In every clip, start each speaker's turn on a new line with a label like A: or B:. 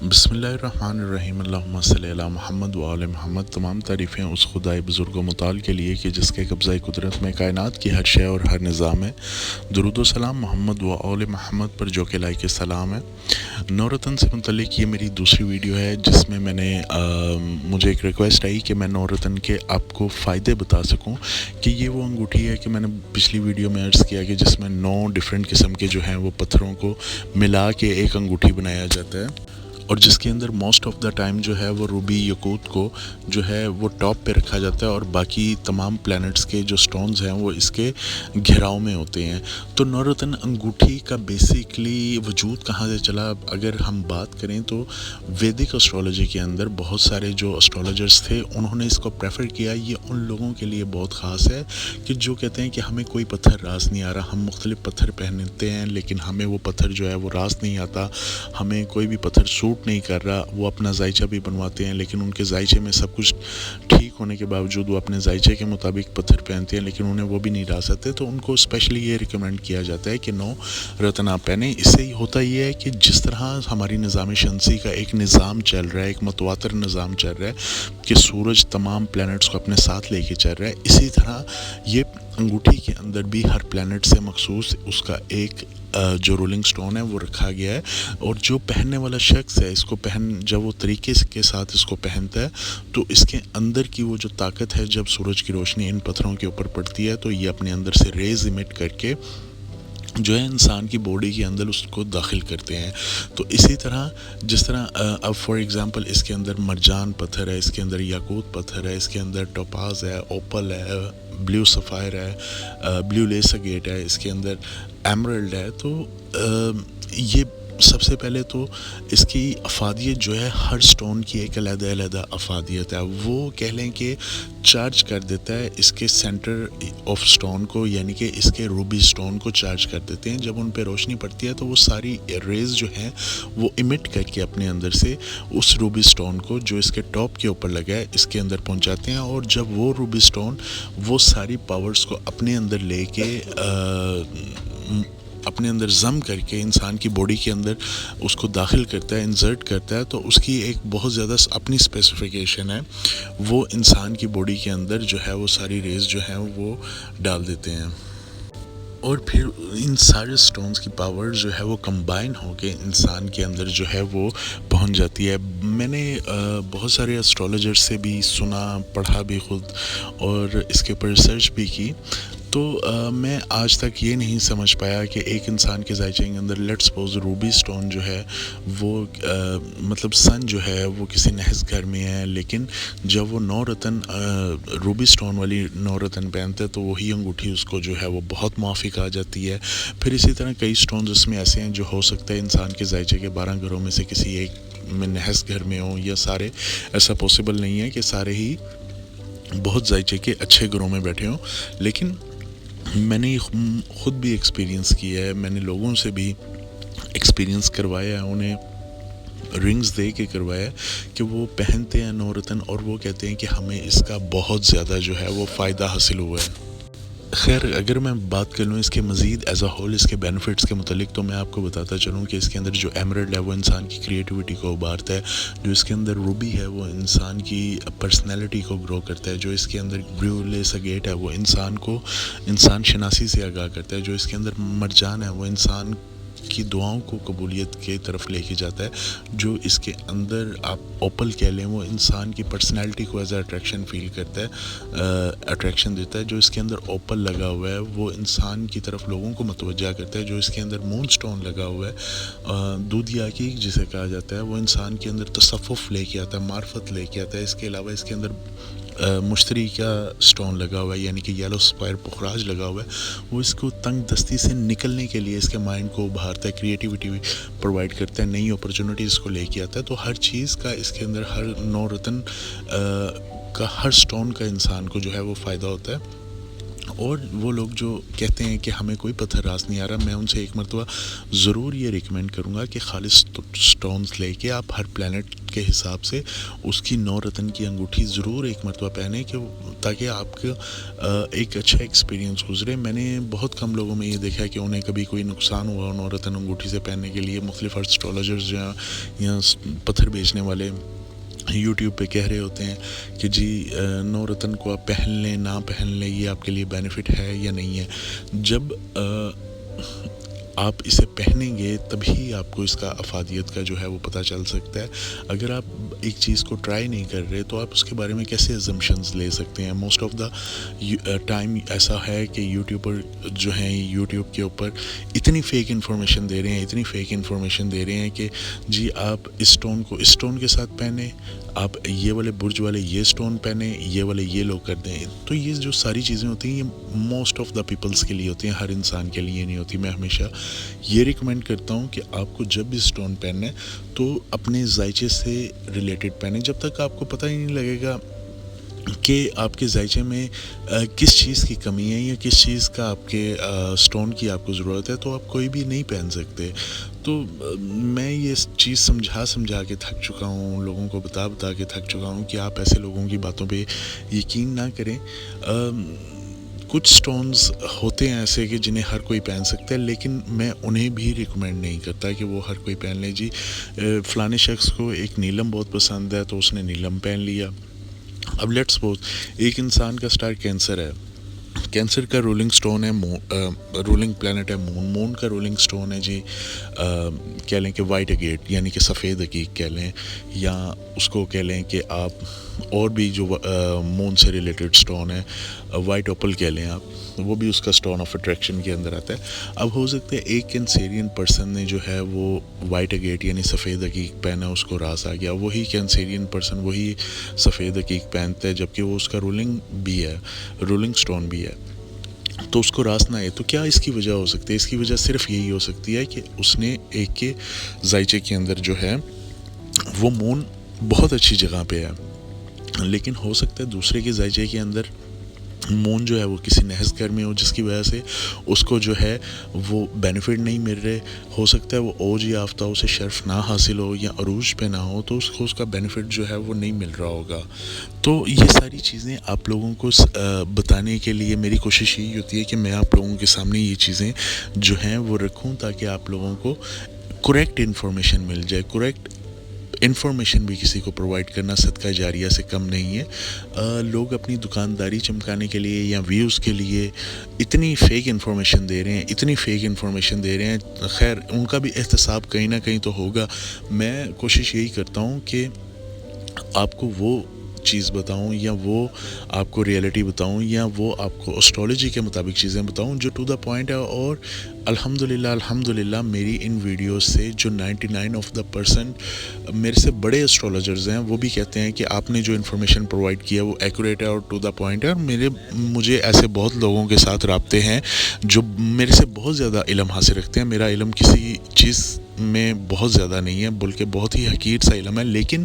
A: بسم اللہ الرحمن الرحیم، اللہم صلی علی محمد و آل محمد۔ تمام تعریفیں اس خدائے بزرگ و متعال کے لیے کہ جس کے قبضہ قدرت میں کائنات کی ہر شے اور ہر نظام ہے۔ درود و سلام محمد و آل محمد پر جو کہ لائق سلام ہے۔ نورتن سے متعلق یہ میری دوسری ویڈیو ہے جس میں مجھے ایک ریکویسٹ آئی کہ میں نورتن کے آپ کو فائدے بتا سکوں کہ یہ وہ انگوٹھی ہے کہ میں نے پچھلی ویڈیو میں عرض کیا کہ جس میں 9 ڈیفرنٹ قسم کے جو ہیں وہ پتھروں کو ملا کے ایک انگوٹھی بنایا جاتا ہے، اور جس کے اندر موسٹ آف دا ٹائم جو ہے وہ روبی یقوت کو جو ہے وہ ٹاپ پہ رکھا جاتا ہے، اور باقی تمام پلینٹس کے جو سٹونز ہیں وہ اس کے گھیراؤ میں ہوتے ہیں۔ تو نورتن انگوٹھی کا بیسیکلی وجود کہاں سے چلا؟ اگر ہم بات کریں تو ویدک اسٹرالوجی کے اندر بہت سارے جو اسٹرالوجرز تھے انہوں نے اس کو پریفر کیا۔ یہ ان لوگوں کے لیے بہت خاص ہے کہ جو کہتے ہیں کہ ہمیں کوئی پتھر راس نہیں آ رہا، ہم مختلف پتھر پہنتے ہیں لیکن ہمیں وہ پتھر جو ہے وہ راس نہیں آتا، ہمیں کوئی بھی پتھر سوٹ نہیں کر رہا۔ وہ اپنا ذائچہ بھی بنواتے ہیں لیکن ان کے ذائچے میں سب کچھ ٹھیک ہونے کے باوجود وہ اپنے ذائچے کے مطابق پتھر پہنتے ہیں لیکن انہیں وہ بھی نہیں راس آتے۔ تو ان کو اسپیشلی یہ ریکمینڈ کیا جاتا ہے کہ نو رتن آپ پہنیں۔ اس سے ہوتا یہ ہے کہ جس طرح ہماری نظام شمسی کا ایک نظام چل رہا ہے، ایک متواتر نظام چل رہا ہے کہ سورج تمام پلینٹس کو اپنے ساتھ لے کے چل رہا ہے، اسی طرح یہ انگوٹھی کے اندر بھی ہر پلینٹ سے مخصوص اس کا ایک جو رولنگ سٹون ہے وہ رکھا گیا ہے، اور جو پہننے والا شخص ہے اس کو جب وہ طریقے کے ساتھ اس کو پہنتا ہے تو اس کے اندر کی وہ جو طاقت ہے، جب سورج کی روشنی ان پتھروں کے اوپر پڑتی ہے تو یہ اپنے اندر سے ریز ایمٹ کر کے جو ہے انسان کی باڈی کے اندر اس کو داخل کرتے ہیں۔ تو اسی طرح جس طرح اب فار ایگزامپل اس کے اندر مرجان پتھر ہے، اس کے اندر یاقوت پتھر ہے، اس کے اندر ٹوپاز ہے، اوپل ہے، بلیو سفائر ہے، بلیو لیساگیٹ ہے، اس کے اندر ایمرلڈ ہے۔ تو یہ سب سے پہلے تو اس کی افادیت جو ہے ہر سٹون کی ایک علیحدہ علیحدہ افادیت ہے۔ وہ کہہ لیں کہ چارج کر دیتا ہے اس کے سینٹر آف سٹون کو، یعنی کہ اس کے روبی سٹون کو چارج کر دیتے ہیں۔ جب ان پہ روشنی پڑتی ہے تو وہ ساری ریز جو ہیں وہ ایمٹ کر کے اپنے اندر سے اس روبی سٹون کو جو اس کے ٹاپ کے اوپر لگا ہے اس کے اندر پہنچاتے ہیں، اور جب وہ روبی سٹون وہ ساری پاورز کو اپنے اندر لے کے اپنے اندر ضم کر کے انسان کی باڈی کے اندر اس کو داخل کرتا ہے، انسرٹ کرتا ہے، تو اس کی ایک بہت زیادہ اپنی اسپیسیفیکیشن ہے۔ وہ انسان کی باڈی کے اندر جو ہے وہ ساری ریز جو ہیں وہ ڈال دیتے ہیں، اور پھر ان سارے سٹونز کی پاور جو ہے وہ کمبائن ہو کے انسان کے اندر جو ہے وہ پہنچ جاتی ہے۔ میں نے بہت سارے اسٹرالوجر سے بھی سنا، پڑھا بھی خود، اور اس کے اوپر ریسرچ بھی کی، تو میں آج تک یہ نہیں سمجھ پایا کہ ایک انسان کے ذائچے کے اندر لیٹ سپوز روبی سٹون جو ہے وہ مطلب سن جو ہے وہ کسی نحس گھر میں ہے، لیکن جب وہ 9 رتن روبی سٹون والی 9 رتن پہنتے ہے تو وہی انگوٹھی اس کو جو ہے وہ بہت موافق آ جاتی ہے۔ پھر اسی طرح کئی سٹونز اس میں ایسے ہیں جو ہو سکتا ہے انسان کے ذائچے کے 12 گھروں میں سے کسی ایک میں نحس گھر میں ہوں، یا سارے ایسا پاسبل نہیں ہے کہ سارے ہی بہت ذائچے کے اچھے گھروں میں بیٹھے ہوں، لیکن میں نے خود بھی ایکسپیرینس کیا ہے، میں نے لوگوں سے بھی ایکسپیرینس کروایا ہے، انہیں رنگز دے کے کروایا کہ وہ پہنتے ہیں 9 رتن، اور وہ کہتے ہیں کہ ہمیں اس کا بہت زیادہ جو ہے وہ فائدہ حاصل ہوا ہے۔ خیر، اگر میں بات کر لوں اس کے مزید ایز اے ہول اس کے بینیفٹس کے متعلق، تو میں آپ کو بتاتا چلوں کہ اس کے اندر جو ایمرلڈ ہے وہ انسان کی کریٹیوٹی کو ابھارتا ہے، جو اس کے اندر روبی ہے وہ انسان کی پرسنالٹی کو گرو کرتا ہے، جو اس کے اندر بلیو لیساگیٹ ہے وہ انسان شناسی سے آگاہ کرتا ہے، جو اس کے اندر مرجان ہے وہ انسان کی دعاؤں کو قبولیت کی طرف لے کے جاتا ہے، جو اس کے اندر آپ اوپل کہہ لیں وہ انسان کی پرسنالٹی کو ایز اے اٹریکشن فیل کرتا ہے، اٹریکشن دیتا ہے، جو اس کے اندر اوپل لگا ہوا ہے وہ انسان کی طرف لوگوں کو متوجہ کرتا ہے، جو اس کے اندر مون سٹون لگا ہوا ہے دودھیا کی جسے کہا جاتا ہے، وہ انسان کے اندر تصفف لے کے آتا ہے، معرفت لے کے آتا ہے۔ اس کے علاوہ اس کے اندر مشتری کا سٹون لگا ہوا ہے، یعنی کہ یلو سپائر پخراج لگا ہوا ہے، وہ اس کو تنگ دستی سے نکلنے کے لیے اس کے مائنڈ کو ابھارتا ہے، کریٹیوٹی پرووائڈ کرتا ہے، نئی اپرچونٹیز کو لے کے آتا ہے۔ تو ہر چیز کا اس کے اندر ہر 9 رتن کا ہر سٹون کا انسان کو جو ہے وہ فائدہ ہوتا ہے، اور وہ لوگ جو کہتے ہیں کہ ہمیں کوئی پتھر راس نہیں آ رہا، میں ان سے ایک مرتبہ ضرور یہ ریکمینڈ کروں گا کہ خالص سٹونز لے کے آپ ہر پلانٹ کے حساب سے اس کی 9 رتن کی انگوٹھی ضرور ایک مرتبہ پہنیں، کہ تاکہ آپ کا ایک اچھا ایکسپیرینس گزرے۔ میں نے بہت کم لوگوں میں یہ دیکھا ہے کہ انہیں کبھی کوئی نقصان ہوا 9 رتن انگوٹھی سے پہننے کے لیے۔ مختلف اسٹرالوجرز یا پتھر بیچنے والے یوٹیوب پہ کہہ رہے ہوتے ہیں کہ جی 9 رتن کو آپ پہن لیں نہ پہن لیں، یہ آپ کے لیے بینیفٹ ہے یا نہیں ہے۔ جب آپ اسے پہنیں گے تبھی آپ کو اس کا افادیت کا جو ہے وہ پتہ چل سکتا ہے۔ اگر آپ ایک چیز کو ٹرائی نہیں کر رہے تو آپ اس کے بارے میں کیسے ازمپشنز لے سکتے ہیں؟ موسٹ آف دا ٹائم ایسا ہے کہ یوٹیوبر جو ہیں یوٹیوب کے اوپر اتنی فیک انفارمیشن دے رہے ہیں کہ جی آپ اس اسٹون کو اس اسٹون کے ساتھ پہنیں، آپ یہ والے برج والے یہ اسٹون پہنیں، یہ والے یہ لوگ کر دیں۔ تو یہ جو ساری چیزیں ہوتی ہیں یہ موسٹ آف دا پیپلز کے لیے ہوتی ہیں، ہر انسان کے لیے نہیں ہوتی۔ میں ہمیشہ یہ ریکمینڈ کرتا ہوں کہ آپ کو جب بھی اسٹون پہننا ہے تو اپنے ذائچے سے ریلیٹڈ پہنیں، جب تک آپ کو پتہ ہی نہیں لگے گا کہ آپ کے ذائچے میں کس چیز کی کمی ہے یا کس چیز کا آپ کے اسٹون کی آپ کو ضرورت ہے، تو آپ کوئی بھی نہیں پہن سکتے۔ تو میں یہ چیز سمجھا کے تھک چکا ہوں، لوگوں کو بتا کے تھک چکا ہوں کہ آپ ایسے لوگوں کی باتوں پہ یقین نہ کریں۔ کچھ سٹونز ہوتے ہیں ایسے کہ جنہیں ہر کوئی پہن سکتا ہے، لیکن میں انہیں بھی ریکمینڈ نہیں کرتا کہ وہ ہر کوئی پہن لے۔ جی فلانے شخص کو ایک نیلم بہت پسند ہے تو اس نے نیلم پہن لیا۔ اب لیٹس سپوز ایک انسان کا سٹار کینسر ہے، کینسر کا رولنگ سٹون ہے رولنگ پلانٹ ہے مون کا رولنگ سٹون ہے جی کہہ لیں کہ وائٹ اگیٹ یعنی کہ سفید عقیق کہہ لیں، یا اس کو کہہ لیں کہ آپ اور بھی جو مون سے ریلیٹڈ سٹون ہے وائٹ اوپل کہہ لیں آپ، وہ بھی اس کا سٹون آف اٹریکشن کے اندر آتا ہے۔ اب ہو سکتا ہے ایک کینسیرین پرسن نے جو ہے وہ وائٹ اگیٹ یعنی سفید عقیق پہنا، اس کو راس آ گیا، وہی کینسیرین پرسن وہی سفید عقیق پہنتا ہے جبکہ وہ اس کا رولنگ سٹون بھی ہے، تو اس کو راس نہ آئے۔ تو کیا اس کی وجہ ہو سکتی ہے؟ اس کی وجہ صرف یہی ہو سکتی ہے کہ اس نے ایک کے ذائچے کے اندر جو ہے وہ مون بہت اچھی جگہ پہ ہے، لیکن ہو سکتا ہے دوسرے کے ذائچے کے اندر مون جو ہے وہ کسی نحس گھر میں ہو، جس کی وجہ سے اس کو جو ہے وہ بینیفٹ نہیں مل رہے۔ ہو سکتا ہے وہ اوج یافتہ ہو، اسے شرف نہ حاصل ہو یا عروج پہ نہ ہو، تو اس کا بینیفٹ جو ہے وہ نہیں مل رہا ہوگا۔ تو یہ ساری چیزیں آپ لوگوں کو بتانے کے لیے میری کوشش یہی ہوتی ہے کہ میں آپ لوگوں کے سامنے یہ چیزیں جو ہیں وہ رکھوں، تاکہ آپ لوگوں کو کریکٹ انفارمیشن مل جائے۔ کریکٹ انفارمیشن بھی کسی کو پرووائڈ کرنا صدقہ جاریہ سے کم نہیں ہے۔ لوگ اپنی دکانداری چمکانے کے لیے یا ویوز کے لیے اتنی فیک انفارمیشن دے رہے ہیں، خیر ان کا بھی احتساب کہیں نہ کہیں تو ہوگا۔ میں کوشش یہی کرتا ہوں کہ آپ کو وہ چیز بتاؤں یا وہ آپ کو ریئلٹی بتاؤں یا وہ آپ کو اسٹرالوجی کے مطابق چیزیں بتاؤں جو ٹو دا پوائنٹ ہے۔ اور الحمدللہ میری ان ویڈیوز سے جو 99% میرے سے بڑے اسٹرالوجرز ہیں وہ بھی کہتے ہیں کہ آپ نے جو انفارمیشن پرووائڈ کیا وہ ایکوریٹ ہے اور ٹو دا پوائنٹ ہے۔ اور مجھے ایسے بہت لوگوں کے ساتھ رابطے ہیں جو میرے سے بہت زیادہ علم حاصل رکھتے ہیں۔ میرا علم کسی چیز میں بہت زیادہ نہیں ہے، بلکہ بہت ہی حقیر سا علم ہے، لیکن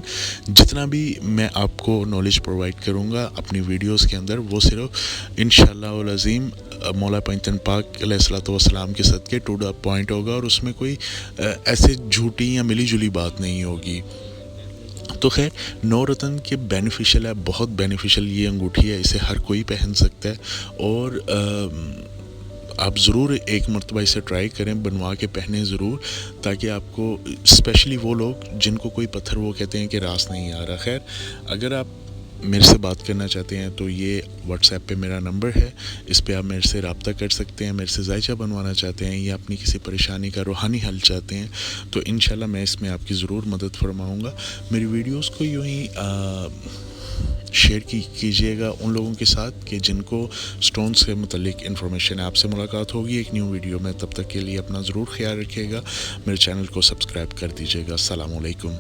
A: جتنا بھی میں آپ کو نالج پرووائڈ کروں گا اپنی ویڈیوز کے اندر وہ صرف انشاءاللہ العظیم مولا پنجتن پاک علیہ الصلوۃ والسلام کے صدقے ٹو دا پوائنٹ ہوگا، اور اس میں کوئی ایسے جھوٹی یا ملی جلی بات نہیں ہوگی۔ تو خیر 9 رتن کے بینیفیشل ہے، بہت بینیفیشل یہ انگوٹھی ہے، اسے ہر کوئی پہن سکتا ہے، اور آپ ضرور ایک مرتبہ اسے ٹرائی کریں، بنوا کے پہنیں ضرور، تاکہ آپ کو اسپیشلی وہ لوگ جن کو کوئی پتھر وہ کہتے ہیں کہ راس نہیں آ رہا۔ خیر اگر آپ میرے سے بات کرنا چاہتے ہیں تو یہ واٹس ایپ پہ میرا نمبر ہے، اس پہ آپ میرے سے رابطہ کر سکتے ہیں۔ میرے سے ذائچہ بنوانا چاہتے ہیں یا اپنی کسی پریشانی کا روحانی حل چاہتے ہیں تو انشاءاللہ میں اس میں آپ کی ضرور مدد فرماؤں گا۔ میری ویڈیوز کو یوں ہی شیئر کیجیے گا ان لوگوں کے ساتھ کہ جن کو سٹونز کے متعلق انفارمیشن ہے۔ آپ سے ملاقات ہوگی ایک نیو ویڈیو میں، تب تک کے لیے اپنا ضرور خیال رکھیے گا، میرے چینل کو سبسکرائب کر دیجیے گا۔ السلام علیکم۔